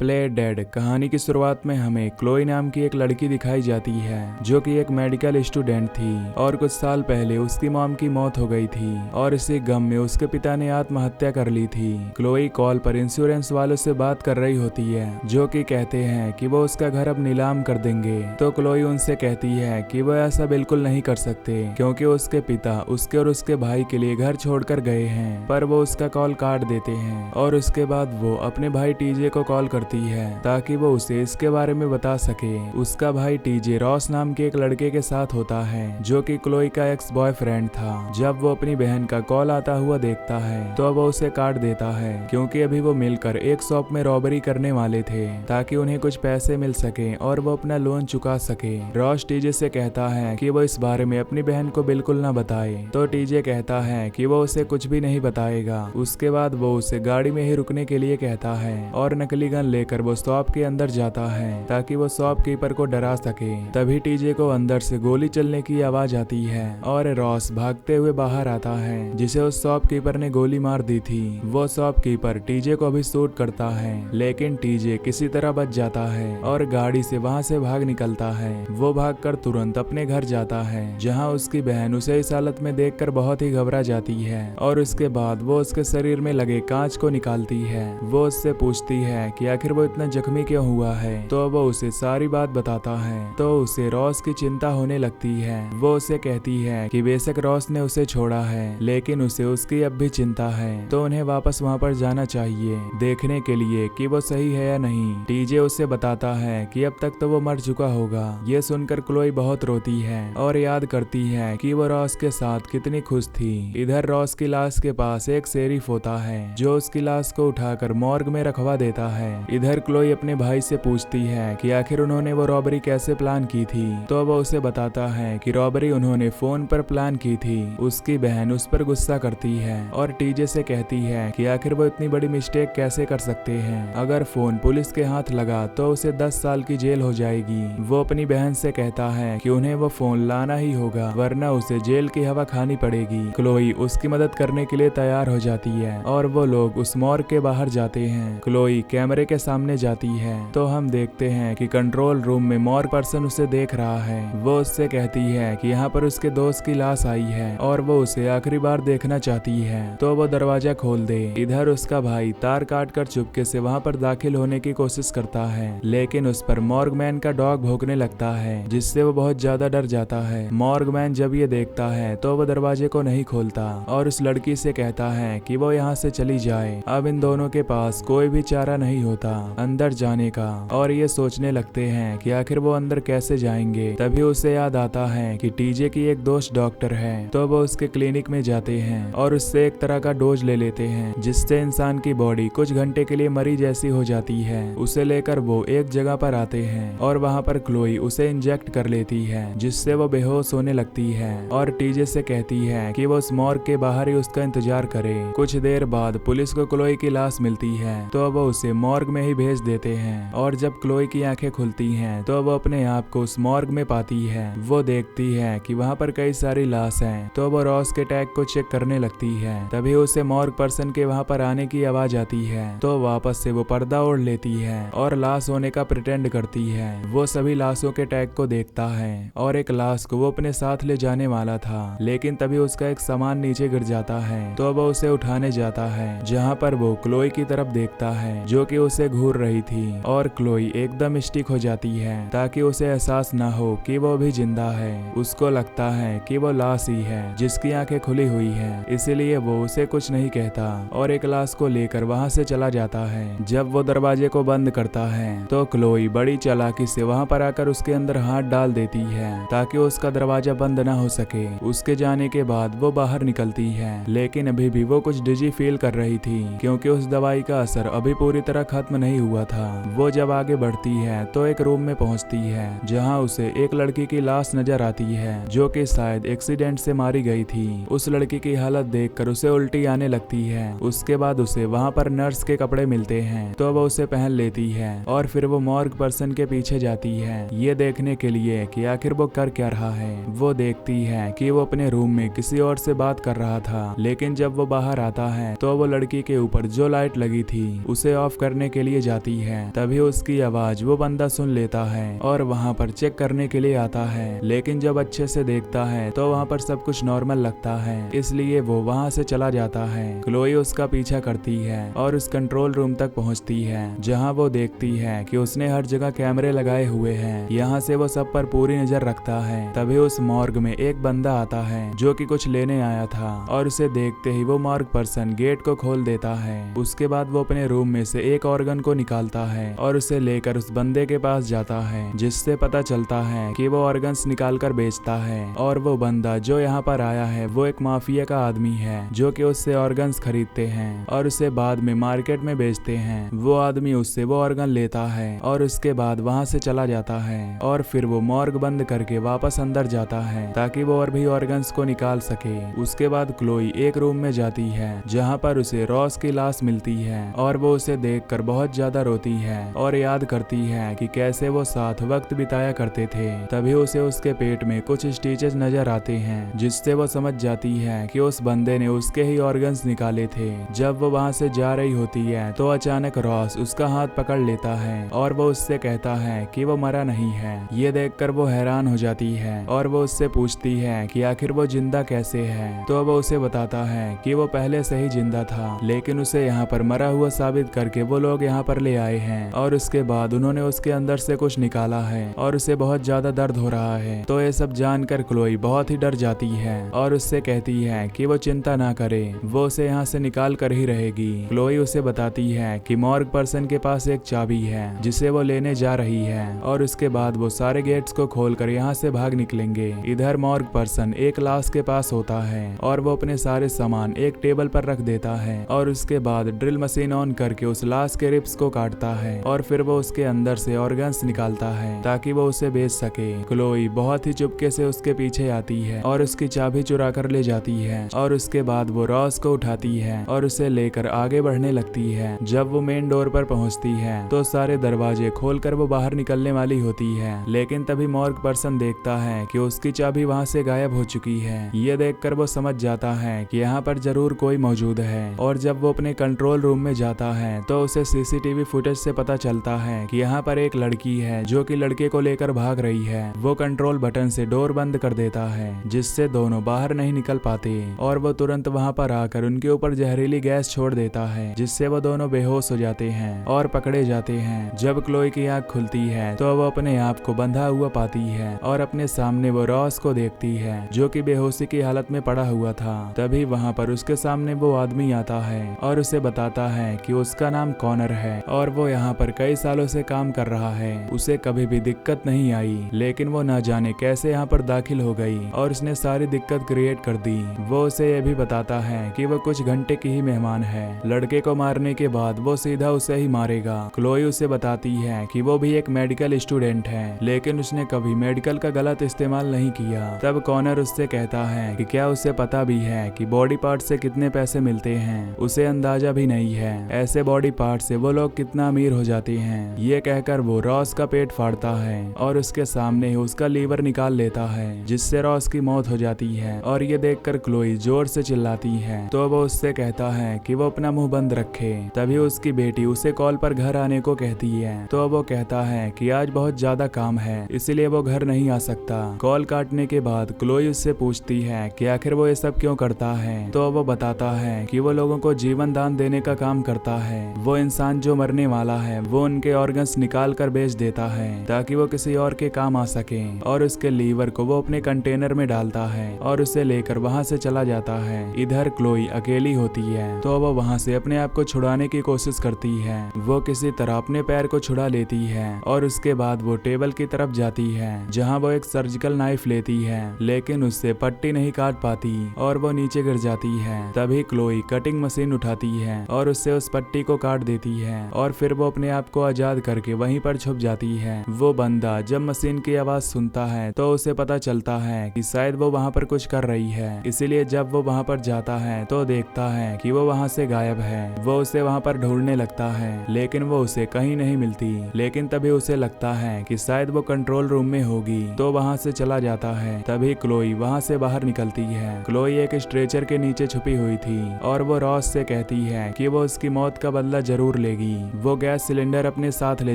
Play dead कहानी की शुरुआत में हमें क्लोई नाम की एक लड़की दिखाई जाती है जो कि एक मेडिकल स्टूडेंट थी और कुछ साल पहले उसकी मॉम की मौत हो गई थी और इसी गम में उसके पिता ने आत्महत्या कर ली थी। क्लोई कॉल पर इंश्योरेंस वालों से बात कर रही होती है जो कि कहते हैं कि वो उसका घर अब नीलाम कर देंगे। तो क्लोई उनसे कहती है कि वो ऐसा बिल्कुल नहीं कर सकते क्योंकि उसके पिता उसके और उसके भाई के लिए घर छोड़कर गए हैं, पर वो उसका कॉल काट देते हैं और उसके बाद वो अपने भाई टीजे को कॉल करती है ताकि वो उसे इसके बारे में बता सके। उसका भाई टीजे रॉस नाम के एक लड़के के साथ होता है जो कि क्लोई का एक्स बॉयफ्रेंड था। जब वो अपनी बहन का कॉल आता हुआ देखता है तो वो उसे काट देता है क्योंकि अभी वो मिलकर एक शॉप में रॉबरी करने वाले थे ताकि उन्हें कुछ पैसे मिल सके और वो अपना लोन चुका सके। रॉस टीजे से कहता है कि वो इस बारे में अपनी बहन को बिल्कुल ना बताए, तो टीजे कहता है कि वो उसे कुछ भी नहीं बताएगा। उसके बाद वो उसे गाड़ी में ही रुकने के लिए कहता है और नकली गन लेकर वो शॉप के अंदर जाता है ताकि वो शॉपकीपर को डरा सके। तभी टीजे को अंदर से गोली चलने की आवाज आती है और रॉस भागते हुए बाहर आता है जिसे उस शॉपकीपर ने गोली मार दी थी। वो शॉपकीपर टीजे को भी शूट करता है लेकिन टीजे किसी तरह बच जाता है और गाड़ी से वहां से भाग निकलता है। वो भागकर तुरंत अपने घर जाता है जहां उसकी बहन उसे इस हालत में देखकर बहुत ही घबरा जाती है और उसके बाद वो उसके शरीर में लगे कांच को निकालती है। वो उससे पूछती है कि आखिर वो इतना जख्मी क्यों हुआ है, तो वो उसे सारी बात बताता है। तो उसे रॉस की चिंता होने लगती है। वो उसे कहती है कि बेशक रॉस ने उसे छोड़ा है लेकिन उसे उसकी अब भी चिंता है, तो उन्हें वापस वहां पर जाना चाहिए देखने के लिए कि वो सही है या नहीं। टीजे उसे बताता है कि अब तक तो वो मर चुका होगा। ये सुनकर क्लोई बहुत रोती है और याद करती है कि वो रॉस के साथ कितनी खुश थी। इधर रॉस की लाश के पास एक शेरिफ होता है जो उसकी लाश को उठाकर मॉर्ग में रखवा देता है। इधर क्लोई अपने भाई से पूछती है कि आखिर उन्होंने वो रॉबरी कैसे प्लान की थी, तो वो उसे बताता है कि रॉबरी उन्होंने फोन पर प्लान की थी। उसकी बहन उस पर गुस्सा करती है और टीजे से कहती है कि आखिर वो इतनी बड़ी मिस्टेक कैसे कर सकते हैं। अगर फोन पुलिस के हाथ लगा तो उसे 10 साल की जेल हो जाएगी। वो अपनी बहन से कहता है कि उन्हें वो फोन लाना ही होगा वरना उसे जेल की हवा खानी पड़ेगी। क्लोई उसकी मदद करने के लिए तैयार हो जाती है और वो लोग उस मॉर्ग के बाहर जाते हैं। क्लोई कैमरे के सामने जाती है तो हम देखते हैं कि कंट्रोल रूम में मॉर्ग पर्सन उसे देख रहा है। वो उससे कहती है कि यहाँ पर उसके दोस्त की लाश आई है और वो उसे आखिरी बार देखना चाहती है, तो वो दरवाजा खोल दे। इधर उसका भाई तार काट कर चुपके से वहाँ पर दाखिल होने की कोशिश करता है लेकिन उस पर मॉर्ग मैन का डॉग भौंकने लगता है जिससे वो बहुत ज्यादा डर जाता है। मॉर्ग मैन जब ये देखता है तो वो दरवाजे को नहीं खोलता और उस लड़की से कहता है कि वो यहाँ से चली जाए। अब इन दोनों के पास कोई भी चारा नहीं होता अंदर जाने का और ये सोचने लगते हैं कि आखिर वो अंदर कैसे जाएंगे। तभी उसे याद आता है कि टीजे की एक दोस्त डॉक्टर है, तो वो उसके क्लिनिक में जाते हैं और उससे एक तरह का डोज ले लेते हैं जिससे इंसान की बॉडी कुछ घंटे के लिए मरी जैसी हो जाती है। उसे लेकर वो एक जगह पर आते हैं और वहाँ पर क्लोई उसे इंजेक्ट कर लेती है जिससे वो बेहोश होने लगती है और टीजे से कहती है कि वो उस मॉर्ग के बाहर ही उसका इंतजार करे। कुछ देर बाद पुलिस को क्लोई की लाश मिलती है तो वो उसे मॉर्ग में ही भेज देते हैं और जब क्लोई की आंखें खुलती हैं तो वो अपने आप को उस मॉर्ग में पाती है। वो देखती है कि वहाँ पर कई सारी लाश हैं, तो वो रॉस के टैग को चेक करने लगती है। तभी उसे मॉर्ग पर्सन के वहाँ पर आने की आवाज आती है तो वापस से वो पर्दा ओढ़ लेती है और लाश होने का प्रिटेंड करती है। वो सभी लाशों के टैग को देखता है और एक लाश को वो अपने साथ ले जाने वाला था लेकिन तभी उसका एक सामान नीचे गिर जाता है तो वो उसे उठाने जाता है जहाँ पर वो क्लोई की तरफ देखता है जो कि उसे घूर रही थी और क्लोई एकदम स्टिक हो जाती है ताकि उसे एहसास ना हो कि वो भी जिंदा है। उसको लगता है कि वो लाश ही है जिसकी आंखें खुली हुई है, इसीलिए वो उसे कुछ नहीं कहता और एक लाश को लेकर वहां से चला जाता है। जब वो दरवाजे को बंद करता है तो क्लोई बड़ी चालाकी से वहां पर आकर उसके अंदर हाथ डाल देती है ताकि उसका दरवाजा बंद ना हो सके। उसके जाने के बाद वो बाहर निकलती है लेकिन अभी भी वो कुछ डिजी फील कर रही थी क्योंकि उस दवाई का असर अभी पूरी तरह खत्म नहीं हुआ था। वो जब आगे बढ़ती है तो एक रूम में पहुंचती है जहां उसे एक लड़की की लाश नजर आती है जो कि शायद एक्सीडेंट से मारी गई थी। उस लड़की की हालत देखकर उसे उल्टी आने लगती है। उसके बाद उसे वहां पर नर्स के कपड़े मिलते हैं तो वो उसे पहन लेती है और फिर वो मॉर्ग पर्सन के पीछे जाती है ये देखने के लिए कि आखिर वो कर क्या रहा है। वो देखती है कि वो अपने रूम में किसी और से बात कर रहा था लेकिन जब वो बाहर आता है तो वो लड़की के ऊपर जो लाइट लगी थी उसे ऑफ करने के लिए जाती है। तभी उसकी आवाज वो बंदा सुन लेता है और वहाँ पर चेक करने के लिए आता है, लेकिन जब अच्छे से देखता है तो वहाँ पर सब कुछ नॉर्मल लगता है, इसलिए वो वहाँ से चला जाता है। क्लोई उसका पीछा करती है और उस कंट्रोल रूम तक पहुँचती है, जहाँ वो देखती है कि उसने हर जगह कैमरे लगाए हुए हैं। यहाँ से वो सब पर पूरी नजर रखता है। तभी उस मॉर्ग में एक बंदा आता है जो कि कुछ लेने आया था, और उसे देखते ही वो मॉर्ग पर्सन गेट को खोल देता है। उसके बाद वो अपने रूम में से एक ऑर्गन को निकालता है और उसे लेकर उस बंदे के पास जाता है, जिससे पता चलता है कि वो ऑर्गन्स निकाल कर बेचता है। और वो बंदा जो यहाँ पर आया है वो एक माफिया का आदमी है, जो कि उससे ऑर्गन्स खरीदते हैं और उसे बाद में मार्केट में बेचते हैं। वो आदमी उससे वो ऑर्गन लेता है और उसके बाद वहाँ से चला जाता है, और फिर वो मॉर्ग बंद करके वापस अंदर जाता है ताकि वो और भी ऑर्गन्स को निकाल सके। उसके बाद क्लोई एक रूम में जाती है जहाँ पर उसे रॉस की लाश मिलती है, और वो उसे देखकर बहुत ज्यादा रोती है और याद करती है कि कैसे वो साथ वक्त बिताया करते थे। तभी उसे उसके पेट में कुछ स्टिचेस नजर आते हैं, जिससे वो समझ जाती है कि उस बंदे ने उसके ही ऑर्गन्स निकाले थे। जब वो वहाँ से जा रही होती है तो अचानक रॉस उसका हाथ पकड़ लेता है और वो उससे कहता है कि वो मरा नहीं है। ये देखकर वो हैरान हो जाती है और वो उससे पूछती है कि आखिर वो जिंदा कैसे है। तो वो उसे बताता है कि वो पहले से ही जिंदा था, लेकिन उसे यहाँ पर मरा हुआ साबित करके वो लोग यहाँ पर ले आए हैं, और उसके बाद उन्होंने उसके अंदर से कुछ निकाला है और उसे बहुत ज्यादा दर्द हो रहा है। तो ये सब जानकर क्लोई बहुत ही डर जाती है और उससे कहती है कि वो चिंता ना करे, वो उसे यहाँ से निकाल कर ही रहेगी। क्लोई उसे बताती है कि मॉर्ग पर्सन के पास एक चाबी है जिसे वो लेने जा रही है, और उसके बाद वो सारे गेट्स को खोलकर यहाँ से भाग निकलेंगे। इधर मॉर्ग पर्सन एक लाश के पास होता है और वो अपने सारे सामान एक टेबल पर रख देता है, और उसके बाद ड्रिल मशीन ऑन करके उस लाश के रिब्स को काटता है, और फिर वो उसके अंदर से ऑर्गन्स निकालता है ताकि वो उसे बेच सके। क्लोई बहुत ही चुपके से उसके पीछे आती है और उसकी चाबी चुरा कर ले जाती है, और उसके बाद वो रॉस को उठाती है और उसे लेकर आगे बढ़ने लगती है। जब वो मेन डोर पर पहुंचती है तो सारे दरवाजे खोलकर वो बाहर निकलने वाली होती है, लेकिन तभी मॉर्ग पर्सन देखता है कि उसकी चाबी वहां से गायब हो चुकी है। ये देखकर वो समझ जाता है कि यहाँ पर जरूर कोई मौजूद है, और जब वो अपने कंट्रोल रूम में जाता है तो उसे सीसीटीवी फुटेज से पता चलता है कि यहाँ पर एक लड़की है जो कि लड़के को लेकर भाग रही है। वो कंट्रोल बटन से डोर बंद कर देता है, जिससे दोनों बाहर नहीं निकल पाते, और वो तुरंत वहाँ पर आकर उनके ऊपर जहरीली गैस छोड़ देता है, जिससे वो दोनों बेहोश हो जाते हैं और पकड़े जाते हैं। जब क्लोई की आंख खुलती है तो वो अपने आप को बंधा हुआ पाती है और अपने सामने वो रॉस को देखती है जो कि बेहोशी की हालत में पड़ा हुआ था। तभी वहाँ पर उसके सामने वो आदमी आता है और उसे बताता है कि उसका नाम कॉनर है और वो यहाँ पर कई सालों से काम कर रहा है। उसे कभी भी दिक्कत नहीं आई, लेकिन वो ना जाने कैसे यहाँ पर दाखिल हो गई और उसने सारी दिक्कत क्रिएट कर दी। वो उसे ये भी बताता है कि वो कुछ घंटे की ही मेहमान है। लड़के को मारने के बाद वो सीधा उसे ही मारेगा। क्लोई उसे बताती है कि वो भी एक मेडिकल स्टूडेंट है, लेकिन उसने कभी मेडिकल का गलत इस्तेमाल नहीं किया। तब कॉनर उससे कहता है कि क्या उसे पता भी है कि बॉडी पार्ट से कितने पैसे मिलते हैं। उसे अंदाजा भी नहीं है ऐसे बॉडी पार्ट से वो लोग कितना अमीर हो जाते हैं। ये कहकर वो रॉस का पेट फाड़ता है और उसके सामने ही उसका लीवर निकाल लेता है, जिससे रॉस की मौत हो जाती है। और ये देखकर क्लोई जोर से चिल्लाती है, तो वो उससे कहता है कि वो अपना मुंह बंद रखे। तभी उसकी बेटी उसे कॉल पर घर आने को कहती है, तो वो कहता है कि आज बहुत ज्यादा काम है इसलिए वो घर नहीं आ सकता। कॉल काटने के बाद क्लोई उससे पूछती है कि आखिर वो ये सब क्यों करता है, तो वो बताता है कि वो लोगों को जीवन दान देने का काम करता है। वो इंसान जो मरने वाला है वो उनके ऑर्गन्स निकाल कर बेच देता है ताकि वो किसी और के काम आ सके, और उसके लीवर को वो अपने कंटेनर में डालता है और उसे लेकर वहाँ से चला जाता है। इधर क्लोई अकेली होती है, तो वो वहाँ से अपने आप को छुड़ाने की कोशिश करती है। वो किसी तरह अपने पैर को छुड़ा लेती है और उसके बाद वो टेबल की तरफ जाती है जहाँ वो एक सर्जिकल नाइफ लेती है, लेकिन उससे पट्टी नहीं काट पाती और वो नीचे गिर जाती है। तभी क्लोई कटिंग मशीन उठाती है और उससे उस पट्टी को काट देती है, और फिर वो अपने आप को आजाद करके वहीं पर छुप जाती है। वो बंदा जब मशीन की आवाज सुनता है तो उसे पता चलता है कि शायद वो वहाँ पर कुछ कर रही है, इसीलिए जब वो वहाँ पर जाता है तो देखता है कि वो वहाँ से गायब है। वो उसे वहाँ पर ढूंढने लगता है, लेकिन वो उसे कहीं नहीं मिलती। लेकिन तभी उसे लगता है कि शायद वो कंट्रोल रूम में होगी, तो वहाँ से चला जाता है। तभी क्लोई वहाँ से बाहर निकलती है। क्लोई एक स्ट्रेचर के नीचे छुपी हुई थी और वो रॉस से कहती है कि वो उसकी मौत का बदला जरूर लेगी। जाएगी। वो गैस सिलेंडर अपने साथ ले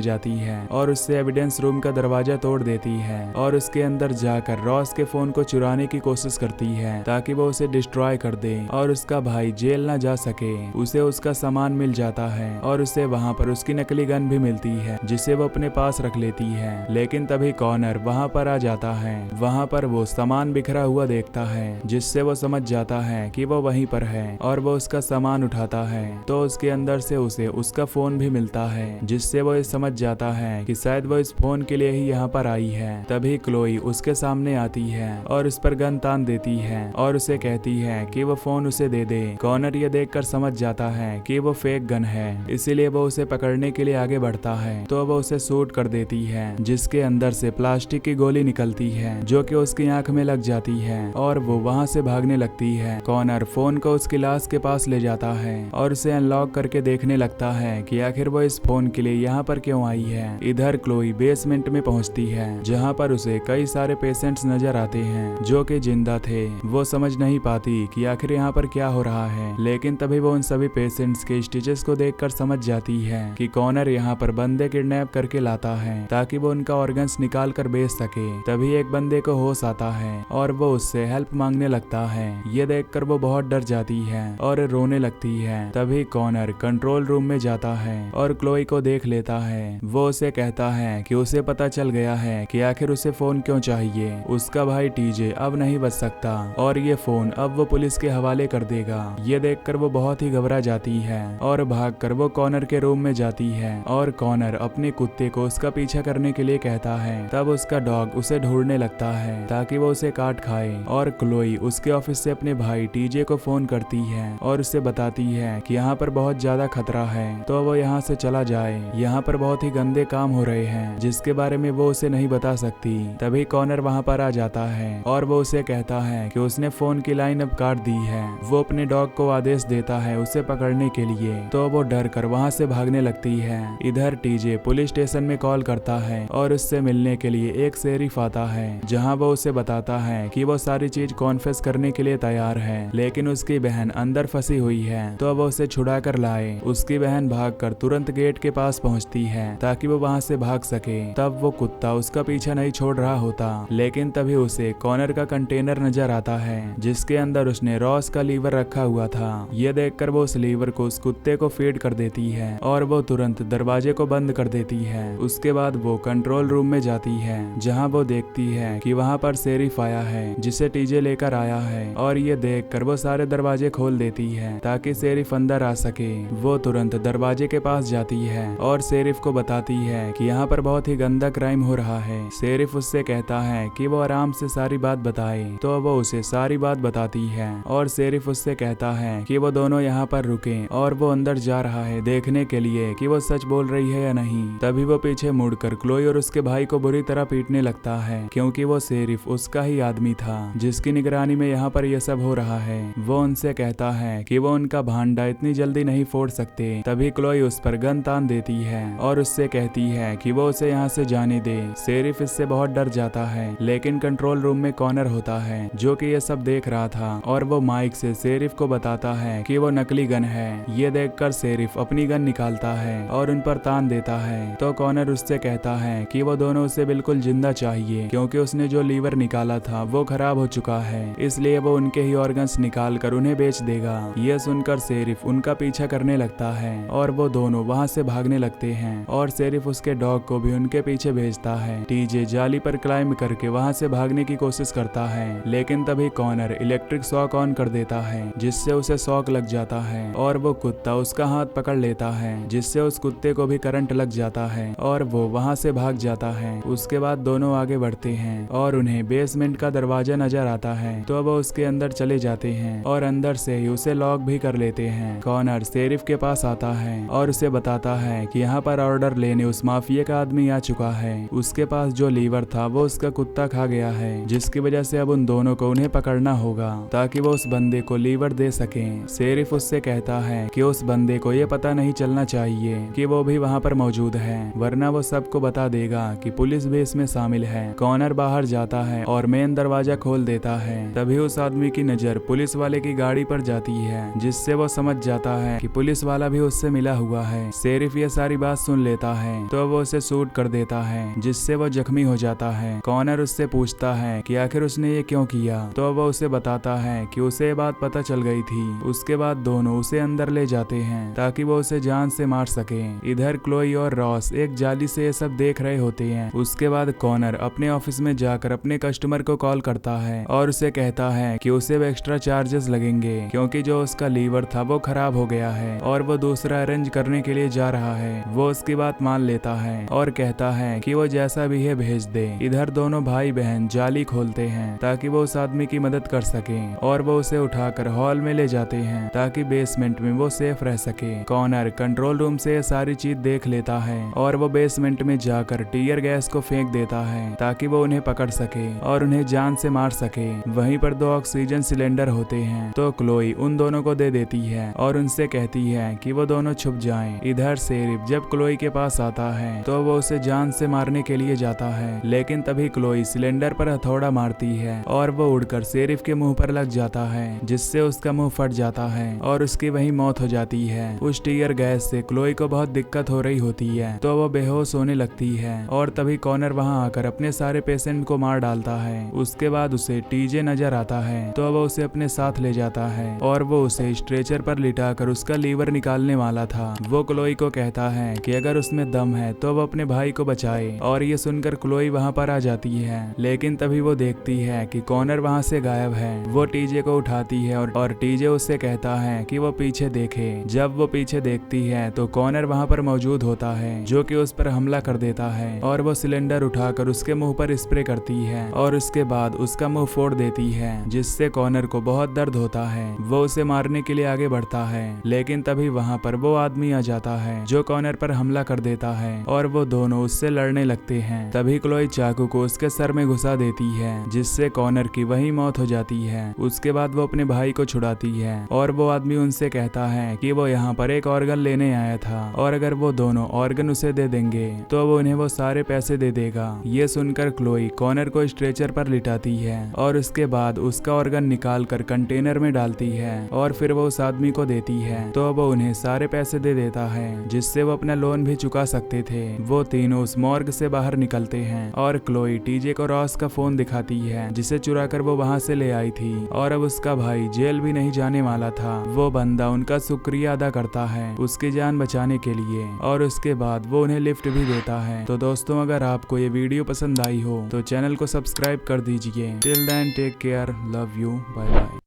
जाती है और उससे एविडेंस रूम का दरवाजा तोड़ देती है और उसके अंदर जाकर रॉस के फोन को चुराने की कोशिश करती है ताकि वो उसे डिस्ट्रॉय कर दे और उसका भाई जेल ना जा सके। उसे उसका सामान मिल जाता है और उसे वहाँ पर उसकी नकली गन भी मिलती है जिसे वो अपने पास रख लेती है। लेकिन तभी कॉनर वहाँ पर आ जाता है। वहाँ पर वो सामान बिखरा हुआ देखता है जिससे वो समझ जाता है कि वो वहीं पर है और वो उसका सामान उठाता है तो उसके अंदर से उसे उसका फोन भी मिलता है जिससे वो समझ जाता है कि शायद वो इस फोन के लिए ही यहाँ पर आई है। तभी क्लोई उसके सामने आती है और उस पर गन तान देती है और उसे कहती है कि वो फोन उसे दे दे। कॉनर ये देखकर समझ जाता है कि वो फेक गन है, इसीलिए वो उसे पकड़ने के लिए आगे बढ़ता है तो वो उसे शूट कर देती है जिसके अंदर से प्लास्टिक की गोली निकलती है जो कि उसकी आंख में लग जाती है और वो वहाँ से भागने लगती है। कॉनर फोन को उसकी लाश के पास ले जाता है और उसे अनलॉक करके देखने लगता है कि आखिर वो इस फोन के लिए यहाँ पर क्यों आई है। इधर क्लोई बेसमेंट में पहुँचती है जहाँ पर उसे कई सारे पेशेंट्स नजर आते हैं जो कि जिंदा थे। वो समझ नहीं पाती कि आखिर यहाँ पर क्या हो रहा है, लेकिन तभी वो उन सभी पेशेंट्स के स्टिचेस को देखकर समझ जाती है कि कॉनर यहाँ पर बंदे किडनैप करके लाता है ताकि वो उनका ऑर्गन्स निकाल कर बेच सके। तभी एक बंदे को होश आता है और वो उससे हेल्प मांगने लगता है। ये देखकर वो बहुत डर जाती है और रोने लगती है। तभी कॉनर कंट्रोल रूम में जाता है और क्लोई को देख लेता है। वो उसे कहता है कि उसे पता चल गया है कि आखिर उसे फोन क्यों चाहिए। उसका भाई टीजे अब नहीं बच सकता और ये फोन अब वो पुलिस के हवाले कर देगा। ये देखकर वो बहुत ही घबरा जाती है और भागकर वो कॉनर के रूम में जाती है और कॉनर अपने कुत्ते को उसका पीछा करने के लिए कहता है। तब उसका डॉग उसे ढूंढने लगता है ताकि वो उसे काट खाए और क्लोई उसके ऑफिस से अपने भाई टीजे को फोन करती है और उसे बताती है कि यहाँ पर बहुत ज्यादा खतरा है तो वो यहाँ से चला जाए। यहाँ पर बहुत ही गंदे काम हो रहे हैं जिसके बारे में वो उसे नहीं बता सकती। तभी कॉनर वहाँ पर आ जाता है और वो उसे कहता है कि उसने फोन की लाइन अब काट दी है। वो अपने डॉग को आदेश देता है उसे पकड़ने के लिए तो वो डर कर वहाँ से भागने लगती है। इधर टीजे पुलिस स्टेशन में कॉल करता है और उससे मिलने के लिए एक शेरिफ आता है जहाँ वो उसे बताता है कि वो सारी चीज कॉन्फेस करने के लिए तैयार है लेकिन उसकी बहन अंदर फंसी हुई है तो वो उसे छुड़ा कर लाए। उसकी बहन भागकर तुरंत गेट के पास पहुंचती है ताकि वो वहां से भाग सके। तब वो कुत्ता उसका पीछा नहीं छोड़ रहा होता लेकिन तभी उसे कॉनर का कंटेनर नजर आता है जिसके अंदर उसने रॉस का लीवर रखा हुआ था। ये देखकर वो उस लीवर को उस कुत्ते को फीड कर देती है और वो तुरंत दरवाजे को बंद कर देती है। उसके बाद वो कंट्रोल रूम में जाती है जहाँ वो देखती है कि वहाँ पर शेरिफ आया है जिसे टीजे लेकर आया है और ये देखकर वो सारे दरवाजे खोल देती है ताकि शेरिफ अंदर आ सके। वो तुरंत दरवाजे के पास जाती है और शेरिफ को बताती है कि यहाँ पर बहुत ही गंदा क्राइम हो रहा है। शेरिफ उससे कहता है कि वो आराम से सारी बात बताए तो वो उसे सारी बात बताती है और शेरिफ उससे कहता है कि वो दोनों यहाँ पर रुके और वो अंदर जा रहा है देखने के लिए कि वो सच बोल रही है या नहीं। तभी वो पीछे मुड़कर क्लोई और उसके भाई को बुरी तरह पीटने लगता है क्योंकि वो शेरिफ उसका ही आदमी था जिसकी निगरानी में यहाँ पर यह सब हो रहा है। वो उनसे कहता है कि वो उनका भांडा इतनी जल्दी नहीं फोड़ सकते। तभी क्लोई उस पर गन तान देती है और उससे कहती है कि वो उसे यहाँ से जाने दे। शेरिफ इससे बहुत डर जाता है लेकिन कंट्रोल रूम में कॉनर होता है जो कि ये सब देख रहा था और वो माइक से शेरिफ को बताता है कि वो नकली गन है। ये देखकर शेरिफ अपनी गन निकालता है और उन पर तान देता है तो कॉनर उससे कहता है कि वो दोनों उसे बिल्कुल जिंदा चाहिए क्योंकि उसने जो लीवर निकाला था वो खराब हो चुका है, इसलिए वो उनके ही ऑर्गन्स निकाल कर उन्हें बेच देगा। ये सुनकर शेरिफ उनका पीछा करने लगता है और वो दोनों वहाँ से भागने लगते हैं और शेरिफ उसके डॉग को भी उनके पीछे भेजता है। टीजे जाली पर क्लाइंब करके वहाँ से भागने की कोशिश करता है लेकिन तभी कॉनर इलेक्ट्रिक शॉक ऑन कर देता है जिससे उसे शॉक लग जाता है और वो कुत्ता उसका हाथ पकड़ लेता है जिससे उस कुत्ते को भी करंट लग जाता है और वो वहाँ से भाग जाता है। उसके बाद दोनों आगे बढ़ते हैं और उन्हें बेसमेंट का दरवाजा नजर आता है तो वो उसके अंदर चले जाते हैं और अंदर से ही उसे लॉक भी कर लेते हैं। कॉनर शेरिफ के पास आता है और उसे बताता है कि यहाँ पर ऑर्डर लेने उस माफिया का आदमी आ चुका है। उसके पास जो लीवर था वो उसका कुत्ता खा गया है जिसकी वजह से अब उन दोनों को उन्हें पकड़ना होगा ताकि वो उस बंदे को लीवर दे सके। शेरिफ उससे कहता है कि उस बंदे को ये पता नहीं चलना चाहिए कि वो भी वहाँ पर मौजूद है वरना वो सबको बता देगा कि पुलिस भी इसमें शामिल है। कॉनर बाहर जाता है और मेन दरवाजा खोल देता है। तभी उस आदमी की नजर पुलिस वाले की गाड़ी पर जाती है जिससे वो समझ जाता है कि पुलिस वाला भी उससे मिला हुआ है। शेरिफ ये सारी बात सुन लेता है तो वो उसे शूट कर देता है, जिससे वो जख्मी हो जाता है। कॉनर उससे पूछता है कि आखिर उसने ये क्यों किया, तो वो उसे बताता है कि उसे ये बात पता चल गई थी। उसके बाद दोनों उसे अंदर ले जाते हैं ताकि वो उसे जान से मार सके। इधर क्लोई और रॉस एक जाली से ये सब देख रहे होते हैं। उसके बाद कॉनर अपने ऑफिस में जाकर अपने कस्टमर को कॉल करता है और उसे कहता है कि उसे एक्स्ट्रा चार्जेस लगेंगे क्योंकि जो उसका लीवर था वो खराब हो गया है और वो दूसरा अरेंज करने के लिए जा रहा है। वो उसकी बात मान लेता है और कहता है कि वो जैसा भी है भेज दे। इधर दोनों भाई बहन जाली खोलते हैं ताकि वो उस आदमी की मदद कर सके और वो उसे उठाकर हॉल में ले जाते हैं ताकि बेसमेंट में वो सेफ रह सके। कॉनर कंट्रोल रूम से सारी चीज देख लेता है और वो बेसमेंट में जाकर टीयर गैस को फेंक देता है ताकि वो उन्हें पकड़ सके और उन्हें जान से मार सके। वहीं पर 2 ऑक्सीजन सिलेंडर होते हैं तो क्लोई उन दोनों को दे देती है और उनसे कहती है कि वो दोनों छुप जाएं। इधर शेरिफ जब क्लोई के पास आता है तो वो उसे जान से मारने के लिए जाता है, लेकिन तभी क्लोई सिलेंडर पर हथौड़ा मारती है और वो उड़कर शेरिफ के मुंह पर लग जाता है, जिससे उसका मुंह फट जाता है और उसकी वहीं मौत हो जाती है। उस टीयर गैस से क्लोई को बहुत दिक्कत हो रही होती है तो वो बेहोश होने लगती है और तभी कॉनर वहां आकर अपने सारे पेशेंट को मार डालता है। उसके बाद उसे टीजे नजर आता है तो वो उसे अपने साथ ले जाता है और वो उसे स्ट्रेचर पर लिटाकर उसका लीवर निकालने वाला था। वो क्लोई को कहता है कि अगर उसमें दम है तो वो अपने भाई को बचाए और ये सुनकर क्लोई वहां पर आ जाती है, लेकिन तभी वो देखती है कि कॉनर वहां से गायब है। वो टीजे को उठाती है और टीजे उससे कहता है कि वो पीछे देखे। जब वो पीछे देखती है तो कॉनर वहां पर मौजूद होता है जो कि उस पर हमला कर देता है और वो सिलेंडर उठाकर उसके मुंह पर स्प्रे करती है और उसके बाद उसका मुंह फोड़ देती है, जिससे कॉनर को बहुत दर्द होता है। वो उसे मारने के लिए आगे बढ़ता है, लेकिन तभी वहां पर वो आदमी आ जाता है जो कॉनर पर हमला कर देता है और वो दोनों उससे लड़ने लगते हैं। तभी क्लोई चाकू को उसके सर में घुसा देती है, जिससे कॉनर की वही मौत हो जाती है। उसके बाद वो अपने भाई को छुड़ाती है और वो आदमी उनसे कहता है कि वो यहाँ पर एक ऑर्गन लेने आया था और अगर वो दोनों ऑर्गन उसे दे देंगे तो वो उन्हें वो सारे पैसे दे देगा। ये सुनकर क्लोई कॉनर को स्ट्रेचर पर लिटाती है और उसके बाद उसका ऑर्गन निकाल कर कंटेनर में डालती है और फिर वो उस आदमी को देती है तो वो उन्हें सारे पैसे दे देता है, जिससे वो अपना लोन भी चुका सकते थे। वो तीनों उस मॉर्ग से बाहर निकलते हैं और क्लोई टीजे को रॉस का फोन दिखाती है जिसे चुरा कर वो वहां से ले आई थी और अब उसका भाई जेल भी नहीं जाने वाला था। वो बंदा उनका शुक्रिया अदा करता है उसकी जान बचाने के लिए और उसके बाद वो उन्हें लिफ्ट भी देता है। तो दोस्तों, अगर आपको ये वीडियो पसंद आई हो तो चैनल को सब्सक्राइब कर दीजिए। Till then take care, love you, bye bye.